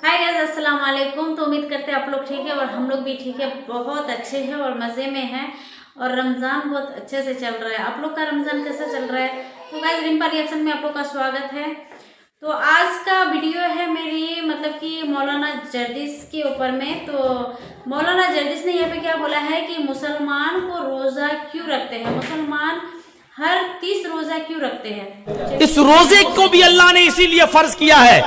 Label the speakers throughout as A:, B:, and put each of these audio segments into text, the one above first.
A: Hi guys, अस्सलाम वालेकुम। तो उम्मीद करते हैं आप लोग ठीक है और हम लोग भी ठीक है, बहुत अच्छे हैं और मज़े में हैं। और रमज़ान बहुत अच्छे से चल रहा है। आप लोग का रमज़ान कैसा चल रहा है? तो गाइस, रिम्पा रिएक्शन में आप लोग का स्वागत है। तो आज का वीडियो है मेरी मतलब कि मौलाना जर्दिस के ऊपर में। तो मौलाना जर्दिस ने यहाँ पे क्या बोला है कि मुसलमान को रोज़ा क्यों रखते हैं, मुसलमान हर 30 रोज़ा क्यों रखते हैं।
B: इस रोजे को भी अल्लाह ने इसीलिए फर्ज किया है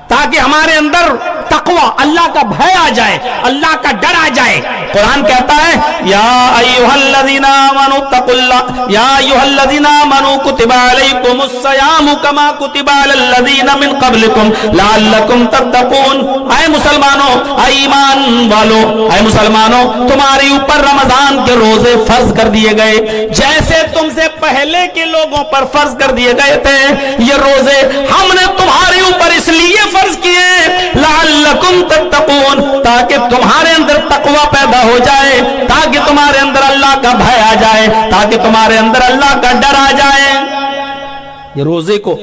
B: ताकि हमारे अंदर तकवा, अल्लाह का भय आ जाए, अल्लाह का डर आ जाए। कुरान कहता है या अय्युहल्लज़ीना आमनू तकुल्लाह या अय्युहल्लज़ीना आमनू कुतिबा अलैकुमुस सियामु कमा कुतिबा अलल्लज़ीना मिन क़ब्लिकुम लअल्लकुम तत्तक़ून। ऐ मुसलमानों, ऐ ईमान वालों, ऐ मुसलमानों, तुम्हारे ऊपर रमजान के रोजे फर्ज कर दिए गए जैसे तुमसे पहले के लोगों पर फर्ज कर दिए गए थे। ये रोजे हमने तुम्हारे ऊपर इसलिए फर्ज किए लअल्लकुम तत्तक़ून, ताकि तुम्हारे अंदर तकवा पैदा हो जाए, ताकि तुम्हारे अंदर अल्लाह का भय आ जाए, ताकि तुम्हारे अंदर अल्लाह का डर आ जाए। ये रोजे को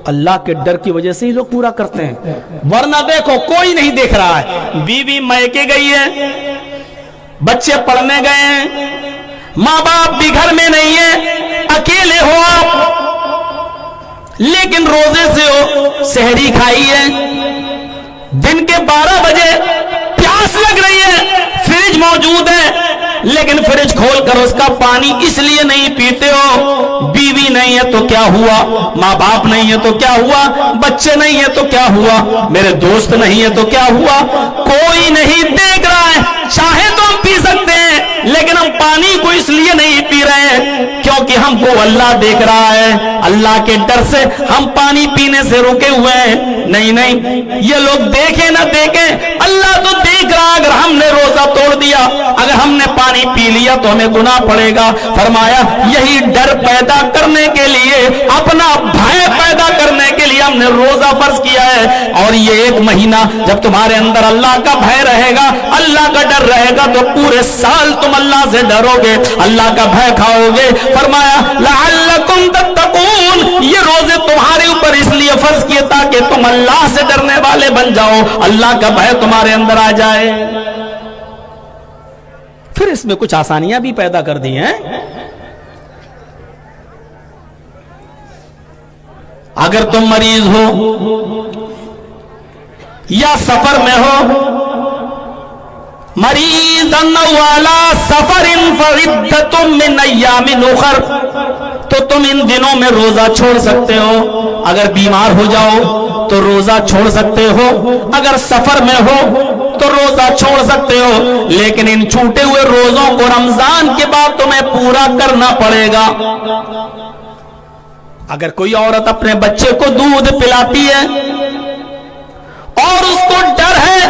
B: अल्लाह के डर की वजह से ही लोग पूरा करते हैं, वरना देखो कोई नहीं देख रहा है। बीवी मैके गई है, बच्चे पढ़ने गए हैं, माँ बाप भी घर में नहीं है, अकेले हो आप, लेकिन रोजे से हो सहरी खाई है, दिन के 12 बजे प्यास लग रही है, फ्रिज मौजूद है, लेकिन फ्रिज खोलकर उसका पानी इसलिए नहीं पीते हो। बीवी नहीं है तो क्या हुआ, माँ बाप नहीं है तो क्या हुआ, बच्चे नहीं है तो क्या हुआ, मेरे दोस्त नहीं है तो क्या हुआ, कोई नहीं देख रहा है। चाहे तो हम पी सकते हैं, लेकिन हम पानी को इसलिए नहीं पी रहे हैं क्योंकि हमको अल्लाह देख रहा है। अल्लाह के डर से हम पानी पीने से रुके हुए हैं। नहीं नहीं, ये लोग देखें ना देखें, अल्लाह तो देख रहा। अगर हमने रोजा तोड़ दिया, अगर हमने पानी पी लिया तो हमें गुनाह पड़ेगा। फरमाया यही डर पैदा करने के लिए, अपना भय पैदा करने के लिए हमने रोजा फर्ज किया है। और ये 1 महीना जब तुम्हारे अंदर अल्लाह का भय रहेगा, अल्लाह का डर रहेगा, तो पूरे साल तुम अल्लाह से डरोगे, अल्लाह का भय खाओगे। फरमाया लअल्लकुम तत्तक़ून, ये रोजे तुम्हारे ऊपर इसलिए फर्ज किए ताकि तुम अल्लाह से डरने वाले बन जाओ, अल्लाह का भय तुम्हारे अंदर आ जाए। फिर इसमें कुछ आसानियां भी पैदा कर दी हैं। अगर तुम मरीज हो या सफर में हो, मरीज़न वाला सफरिन फरिद्दतुम मिन अय्यामिन उखर, तो तुम इन दिनों में रोजा छोड़ सकते हो। अगर बीमार हो जाओ तो रोजा छोड़ सकते हो, अगर सफर में हो तो रोजा छोड़ सकते हो, लेकिन इन छूटे हुए रोजों को रमजान के बाद तुम्हें पूरा करना पड़ेगा। अगर कोई औरत अपने बच्चे को दूध पिलाती है और उसको डर है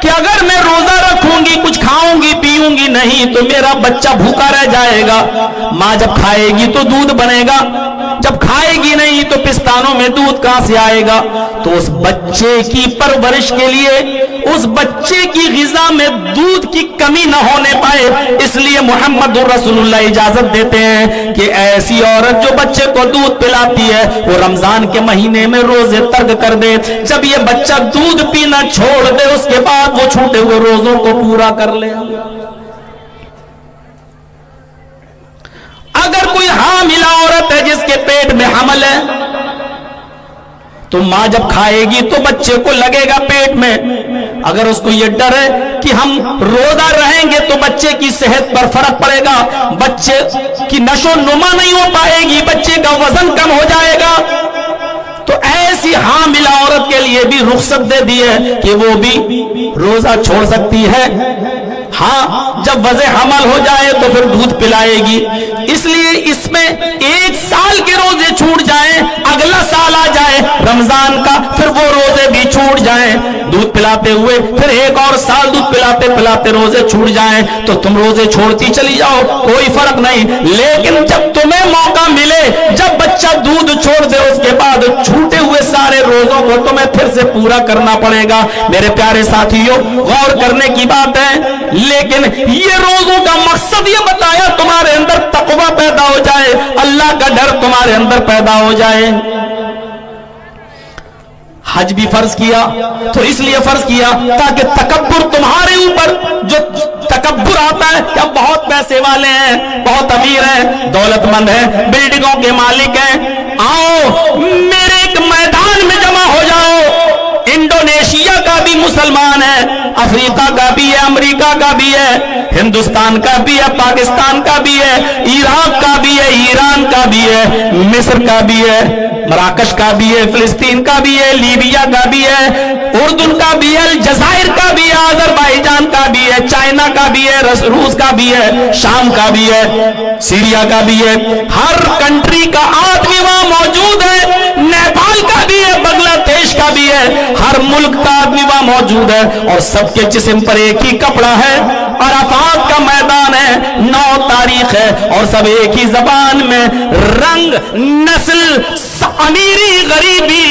B: कि अगर मैं रोजा रखूंगी, कुछ खाऊंगी पीऊंगी नहीं तो मेरा बच्चा भूखा रह जाएगा, माँ जब खाएगी तो दूध बनेगा, जब खाएगी नहीं तो पिस्तानों में दूध कहां से आएगा। तो उस बच्चे की परवरिश के लिए, उस बच्चे की ग़िज़ा में दूध की कमी न होने पाए, इसलिए मुहम्मदुर रसूलुल्लाह इजाजत देते हैं कि ऐसी औरत जो बच्चे को दूध पिलाती है वो रमजान के महीने में रोजे तर्क कर दे। जब ये बच्चा दूध पीना छोड़ दे, उसके बाद वो छूटे हुए रोजों को पूरा कर ले। अगर कोई हामिला औरत है जिसके पेट में हमल है, तो माँ जब खाएगी तो बच्चे को लगेगा पेट में, अगर उसको ये डर है कि हम रोजा रहेंगे तो बच्चे की सेहत पर फर्क पड़ेगा, बच्चे की नशो नुमा नहीं हो पाएगी, बच्चे का वजन कम हो जाएगा, तो ऐसी हामिला औरत के लिए भी रुख्सत दे दी है कि वो भी रोजा छोड़ सकती है। हाँ, जब वज़े हमल हो जाए तो फिर दूध पिलाएगी। इसलिए इसमें 1 साल के रोजे छूट जाएं, अगला साल आ जाए रमजान का, फिर वो रोजे भी छूट जाएं दूध पिलाते हुए, फिर 1 और साल दूध पिलाते पिलाते रोजे छूट जाएं तो तुम रोजे छोड़ती चली जाओ, कोई फर्क नहीं। लेकिन जब तुम्हें मौका मिले, जब बच्चा दूध छोड़ दे, उसके बाद छूटे हुए सारे रोजों को तुम्हें फिर से पूरा करना पड़ेगा। मेरे प्यारे साथियों, गौर करने की बात है, लेकिन ये रोजों का मकसद ये बताया तुम्हारे अंदर तकवा पैदा हो जाए, अल्लाह का डर तुम्हारे अंदर पैदा हो जाए। हज भी फर्ज किया तो इसलिए फर्ज किया ताकि तकब्बुर तुम्हारे ऊपर, जो तकब्बुर आता है कि हम बहुत पैसे वाले हैं, बहुत अमीर हैं, दौलतमंद हैं, बिल्डिंगों के मालिक हैं, आओ मेरे एक मैदान में जमा हो जाओ। इंडोनेशिया का भी मुसलमान है, अफ्रीका का भी है, अमेरिका का भी है, हिंदुस्तान का भी है, पाकिस्तान का भी है, इराक का भी है, ईरान का भी है, मिस्र का भी है, मराकश का भी है, फिलिस्तीन का भी है, लीबिया का भी है, उर्दुन का भी है, अल्जायर का भी है, अजरबैजान का भी है, चाइना का भी है, रूस का भी है, शाम का भी है, सीरिया का भी है। हर कंट्री का आदमी वहां मौजूद है, नेपाल का भी है, बांग्लादेश का भी है, हर मुल्क का आदमी वहां मौजूद है और सबके जिस्म पर एक ही कपड़ा है, अराफात का मैदान है, 9 तारीख है और सब एक ही जबान में, रंग, नस्ल, अमीरी, गरीबी,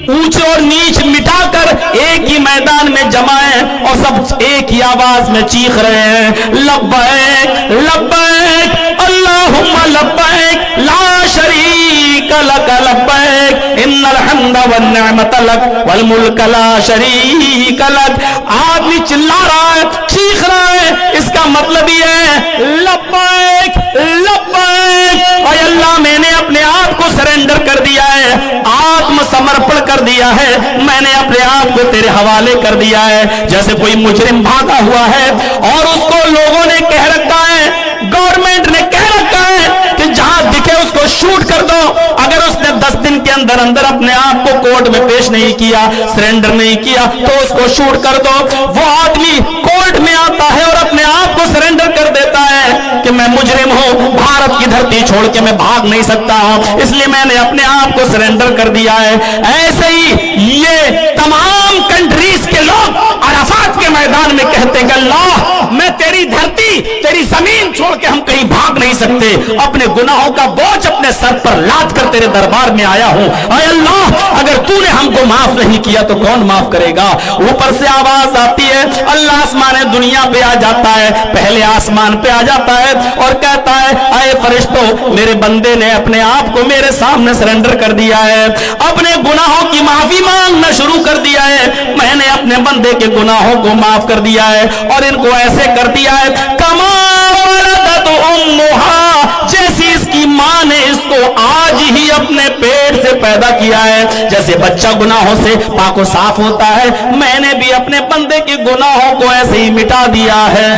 B: ऊंच और नीच मिटाकर एक ही मैदान में जमाए और सब एक ही आवाज में चीख रहे हैं, लब्बैक लब्बैक अल्लाहुम्मा लब्बैक ला शरीक लक लब्बैक इन्नल हम्दा वन निअमत लक वल मुल्क ला शरीक लक। आदमी चिल्ला रहा है, चीख रहा है, इसका मतलब ये है लब्बैक लब्बैक, और अल्लाह मैंने अपने आप को सरेंडर कर दिया है, आत्मसमर्पण कर दिया है, मैंने अपने आप को तेरे हवाले कर दिया है। जैसे कोई मुजरिम भागा हुआ है और उसको लोगों ने कह रखा है, गवर्नमेंट ने कह रखा है कि जहां दिखे उसको शूट कर दो, अगर उसने 10 दिन के अंदर अंदर अपने आप को कोर्ट में पेश नहीं किया, सरेंडर नहीं किया, तो उसको शूट कर दो। वो आदमी कोर्ट में आता है और अपने आप को सरेंडर कर देता है कि मैं मुजरिम हूं, भारत की धरती छोड़ के मैं भाग नहीं सकता हूं, इसलिए मैंने अपने आप को सरेंडर कर दिया है। ऐसे ही ये तमाम कंट्रीज के लोग अराफात के मैदान में कहते हैं अल्लाह मैं तेरी धरती, तेरी जमीन छोड़ के हम कहीं भाग नहीं सकते, अपने गुनाहों का बोझ अपने सर पर लाद कर तेरे दरबार में आया हूं, ऐ अल्लाह अगर तूने हमको माफ नहीं किया तो कौन माफ करेगा। ऊपर से आवाज आती है, अल्लाह आसमान दुनिया पे आ जाता है, पहले आसमान पे आ जाता है और कहता है ऐ फरिश्तों मेरे बंदे ने अपने आप को मेरे सामने सरेंडर कर दिया है, अपने गुनाहों की माफी मांगना शुरू कर दिया है, मैंने अपने बंदे के गुनाहों को माफ कर दिया है और इनको ऐसे कर दिया है कमा वलदत उम्मुहा, जैसी इसकी मां ने इसको आज ही अपने पेट से पैदा किया है, जैसे बच्चा गुनाहों से पाको साफ होता है, मैंने भी अपने बंदे के गुनाहों को ऐसे ही मिटा दिया है।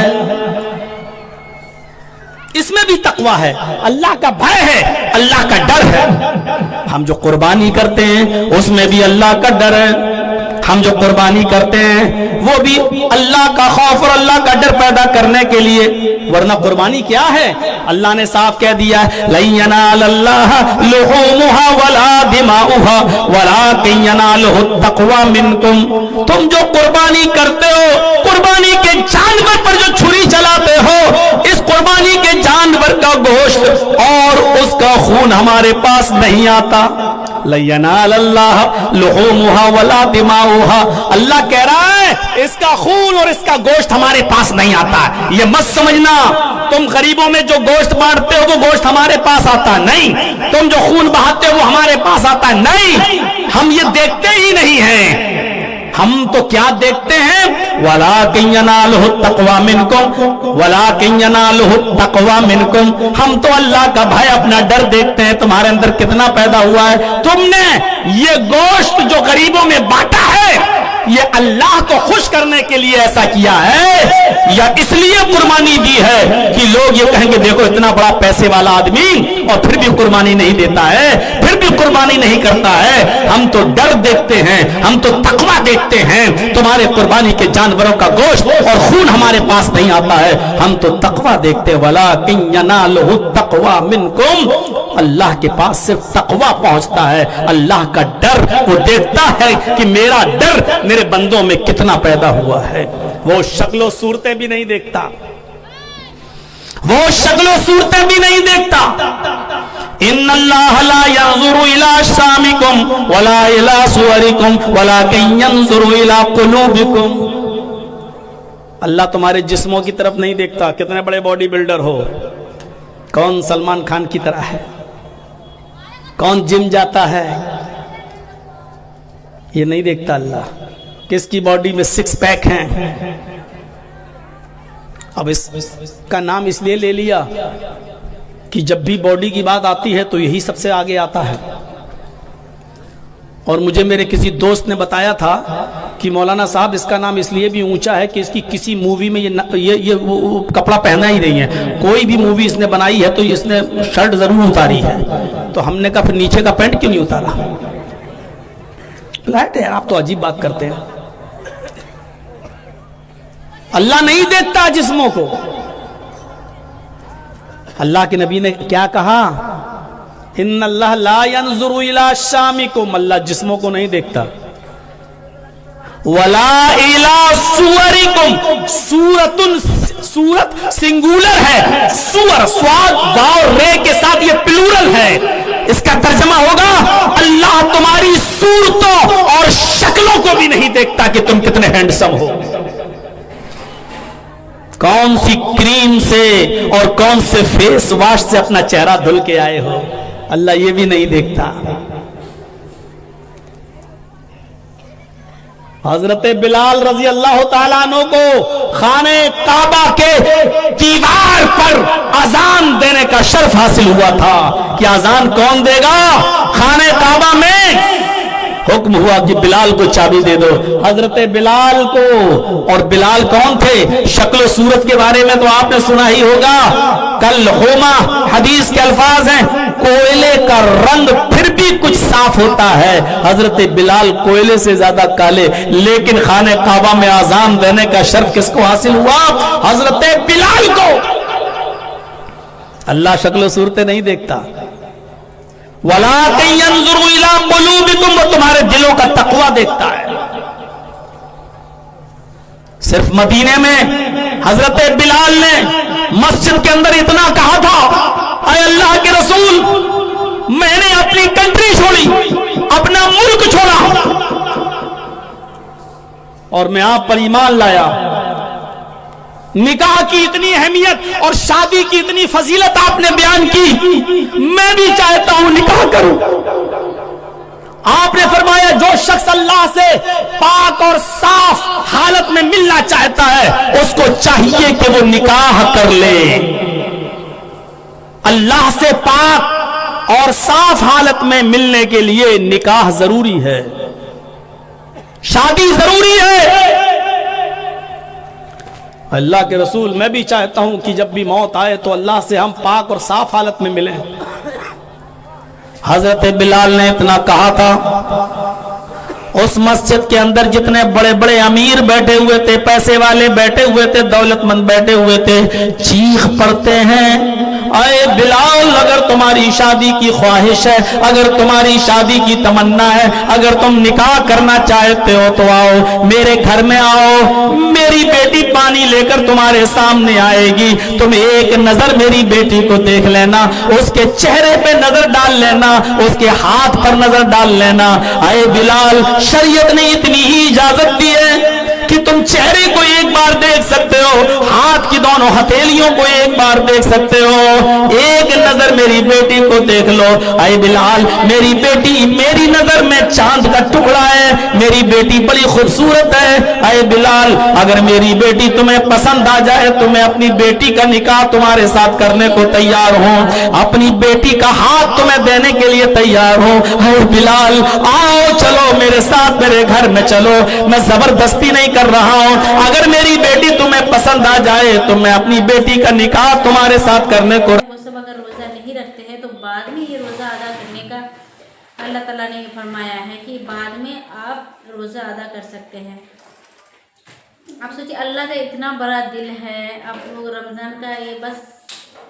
B: इसमें भी तकवा है, अल्लाह का भय है, अल्लाह का डर है। हम जो कुर्बानी करते हैं उसमें भी अल्लाह का डर है, हम जो कुर्बानी करते हैं वो भी अल्लाह का खौफ और अल्लाह का डर पैदा करने के लिए, वरना कुर्बानी क्या है, अल्लाह ने साफ कह दिया है लन यनालल्लाह लुहूमुहा वला दिमाउहा वलाकिन यनालुहु तक़वा मिनकुम। तुम जो कुर्बानी करते हो, कुर्बानी के जानवर पर जो छुरी चलाते हो, इस कुर्बानी के जानवर का गोश्त और उसका खून हमारे पास नहीं आता। लयनालल्लाह लुहूमुहा वला दिमाउहा, अल्लाह कह रहा है इसका खून और इसका गोश्त हमारे पास नहीं आता। ये मत समझना तुम गरीबों में जो गोश्त बांटते हो वो गोश्त हमारे पास आता नहीं, तुम जो खून बहाते हो वो हमारे पास आता नहीं, हम ये देखते ही नहीं हैं। हम तो क्या देखते हैं, वलाकिन यनालुहु तक़वा मिनकुम वलाकिन यनालुहु तक़वा मिनकुम, हम तो अल्लाह का भय अपना डर देखते हैं। तुम्हारे अंदर कितना पैदा हुआ है, तुमने ये गोश्त जो गरीबों में बांटा है ये अल्लाह को खुश करने के लिए ऐसा किया है या इसलिए कुर्बानी दी है कि लोग ये कहेंगे देखो इतना बड़ा पैसे वाला आदमी और फिर भी कुर्बानी नहीं देता है, फिर भी कुर्बानी नहीं करता है। हम तो डर देखते हैं, हम तो तकवा देखते हैं। तुम्हारे कुर्बानी के जानवरों का गोश्त और खून हमारे पास नहीं आता है, हम तो तकवा देखते। वलाकिन यनालुहु तक़वा मिनकुम, अल्लाह के पास सिर्फ तकवा पहुंचता है, अल्लाह का डर वो देखता है कि मेरा डर मेरे बंदों में कितना पैदा हुआ है। वो शक्लो सूरतें भी नहीं देखता, वो शक्लो सूरतें भी नहीं देखता। इन्नल्लाह ला यंजुरु इला शामिकुम वला इला सुवरिकुम वलाकिन यंजुरु इला कुलूबिकुम, अल्लाह तुम्हारे जिस्मों की तरफ नहीं देखता, कितने बड़े बॉडी बिल्डर हो, कौन सलमान खान की तरह है, कौन जिम जाता है, یہ نہیں دیکھتا اللہ کس کی باڈی میں 6 پیک ہیں. اب اس کا نام اس لیے لے لیا کہ جب بھی باڈی کی بات آتی ہے تو یہی سب سے آگے آتا ہے. اور مجھے میرے کسی دوست نے بتایا تھا کہ مولانا صاحب اس کا نام اس لیے بھی اونچا ہے کہ اس کی کسی مووی میں یہ کپڑا پہنا ہی نہیں ہے. کوئی بھی مووی اس نے بنائی ہے تو اس نے شرٹ ضرور اتاری ہے. تو ہم نے کہا پھر نیچے کا پینٹ کیوں نہیں اتارا؟ رائٹ ہے، آپ تو عجیب بات کرتے ہیں. اللہ نہیں دیکھتا جسموں کو. اللہ کے نبی نے کیا کہا؟ ان اللہ لا ينظر الى شامکم، اللہ جسموں کو نہیں دیکھتا. ولا الى صورکم، صورت سنگولر ہے، سور سواد واو رے کے ساتھ یہ پلورل ہے. اس کا ترجمہ ہوگا اللہ تمہاری صورتوں اور شکلوں کو بھی نہیں دیکھتا کہ تم کتنے ہینڈسم ہو، کون سی کریم سے اور کون سے فیس واش سے اپنا چہرہ دھل کے آئے ہو. اللہ یہ بھی نہیں دیکھتا. حضرت بلال رضی اللہ تعالیٰ عنہ کو خانہ کعبہ کے دیوار پر اذان دینے کا شرف حاصل ہوا تھا کہ اذان کون دے گا؟ خانہ کعبہ میں حکم ہوا کہ بلال کو چابی دے دو. حضرت بلال کو، اور بلال کون تھے؟ شکل و صورت کے بارے میں تو آپ نے سنا ہی ہوگا. کل ہوما حدیث کے الفاظ ہیں، کوئلے کا رنگ پھر بھی کچھ صاف ہوتا ہے. حضرت بلال کوئلے سے زیادہ کالے، لیکن خانہ کعبہ میں اذان دینے کا شرف کس کو حاصل ہوا؟ حضرت بلال کو. اللہ شکل و صورتیں نہیں دیکھتا. وَلَٰكِن يَنظُرُ إِلَىٰ قُلُوبِكُمْ، وہ تمہارے دلوں کا تقویٰ دیکھتا ہے. صرف مدینے میں حضرت بلال نے مسجد کے اندر اتنا کہا تھا، اے اللہ کے رسول، میں نے اپنی کنٹری چھوڑی، اپنا ملک چھوڑا، اور میں آپ پر ایمان لایا. نکاح کی اتنی اہمیت اور شادی کی اتنی فضیلت آپ نے بیان کی، میں بھی چاہتا ہوں نکاح کروں. آپ نے فرمایا جو شخص اللہ سے پاک اور صاف حالت میں ملنا چاہتا ہے اس کو چاہیے کہ وہ نکاح کر لے. اللہ سے پاک اور صاف حالت میں ملنے کے لیے نکاح ضروری ہے، شادی ضروری ہے. اللہ کے رسول، میں بھی چاہتا ہوں کہ جب بھی موت آئے تو اللہ سے ہم پاک اور صاف حالت میں ملیں. حضرت بلال نے اتنا کہا تھا، اس مسجد کے اندر جتنے بڑے بڑے امیر بیٹھے ہوئے تھے، پیسے والے بیٹھے ہوئے تھے، دولت مند بیٹھے ہوئے تھے، چیخ پڑتے ہیں، اے بلال، اگر تمہاری شادی کی خواہش ہے، اگر تمہاری شادی کی تمنا ہے، اگر تم نکاح کرنا چاہتے ہو تو آؤ میرے گھر میں آؤ، میری بیٹی پانی لے کر تمہارے سامنے آئے گی، تم ایک نظر میری بیٹی کو دیکھ لینا، اس کے چہرے پہ نظر ڈال لینا، اس کے ہاتھ پر نظر ڈال لینا. اے بلال، شریعت نے اتنی ہی اجازت دی ہے کہ تم چہرے کو ایک بار دیکھ سکتے ہو، ہاتھ کی دونوں ہتھیلیوں کو ایک بار دیکھ سکتے ہو، ایک نظر میری بیٹی کو دیکھ لو. اے بلال، میری بیٹی میری نظر میں چاند کا ٹکڑا ہے، میری بیٹی بڑی خوبصورت ہے. اے بلال، اگر میری بیٹی تمہیں پسند آ جائے تو میں اپنی بیٹی کا نکاح تمہارے ساتھ کرنے کو تیار ہوں، اپنی بیٹی کا ہاتھ تمہیں دینے کے لیے تیار ہوں. اے بلال، آؤ چلو میرے ساتھ، میرے گھر میں چلو، میں زبردستی نہیں کر رہا ہوں. اگر میری بیٹی تمہیں پسند آ جائے تو میں اپنی بیٹی کا نکاح تمہارے ساتھ کرنے کو.
A: وہ سب اگر روزہ نہیں رکھتے ہیں تو بعد میں یہ روزہ ادا کرنے کا اللہ تعالیٰ نے فرمایا ہے کہ بعد میں آپ روزہ ادا کر سکتے ہیں. آپ سوچیے اللہ کا اتنا بڑا دل ہے. آپ لوگ رمضان کا یہ بس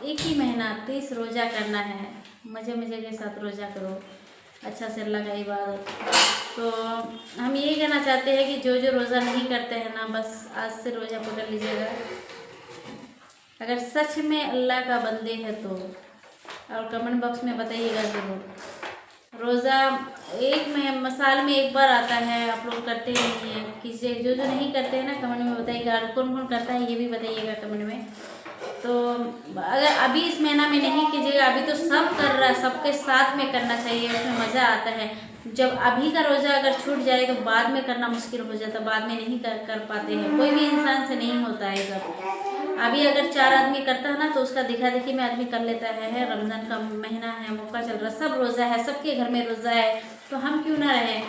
A: ایک ہی مہینہ 30 روزہ کرنا ہے، مزے کے ساتھ روزہ کرو، اچھا سے اللہ کا عبادت. تو ہم یہی کہنا چاہتے ہیں کہ جو روزہ نہیں کرتے ہیں نا، بس آج سے روزہ پکڑ لیجیے گا. اگر سچ میں اللہ کا بندے ہے تو، اور کمنٹ باکس میں بتائیے گا ضرور. روزہ ایک سال میں ایک بار آتا ہے، آپ لوگ کرتے ہی نہیں ہیں. کسی جو نہیں کرتے ہیں نا کمنٹ میں بتائیے گا، اور کون کرتا ہے یہ بھی بتائیے گا کمنٹ میں. تو اگر ابھی اس مہینہ میں نہیں کیجیے گا، ابھی تو سب کر رہا ہے، سب کے ساتھ میں کرنا چاہیے، اس میں مزہ آتا ہے. जब अभी का रोज़ा अगर छूट जाए तो बाद में करना मुश्किल हो जाता, बाद में नहीं कर पाते हैं, कोई भी इंसान से नहीं होता है सब। अभी अगर 4 आदमी करता है ना तो उसका दिखा देखी में आदमी कर लेता है। रमज़ान का महीना है, मौका चल रहा, सब रोज़ा है, सबके घर में रोज़ा है, तो हम क्यों ना रहें।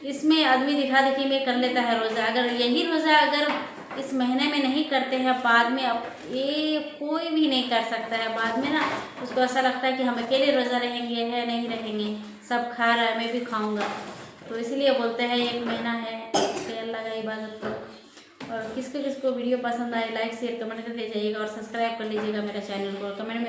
A: इसमें आदमी दिखा देखी में कर लेता है रोज़ा। अगर यही रोज़ा अगर इस महीने में नहीं करते हैं, बाद में अब ये कोई भी नहीं कर सकता है। बाद में ना उसको ऐसा लगता है कि हम अकेले रोज़ा रहेंगे, है नहीं रहेंगे, सब खा रहा है मैं भी खाऊंगा। तो इसलिए बोलते हैं एक महीना है कि अल्लाह का इबादत करो। और किसको किसको वीडियो पसंद आए लाइक शेयर कमेंट करके जाइएगा और सब्सक्राइब कर लीजिएगा मेरा चैनल को। कमेंट में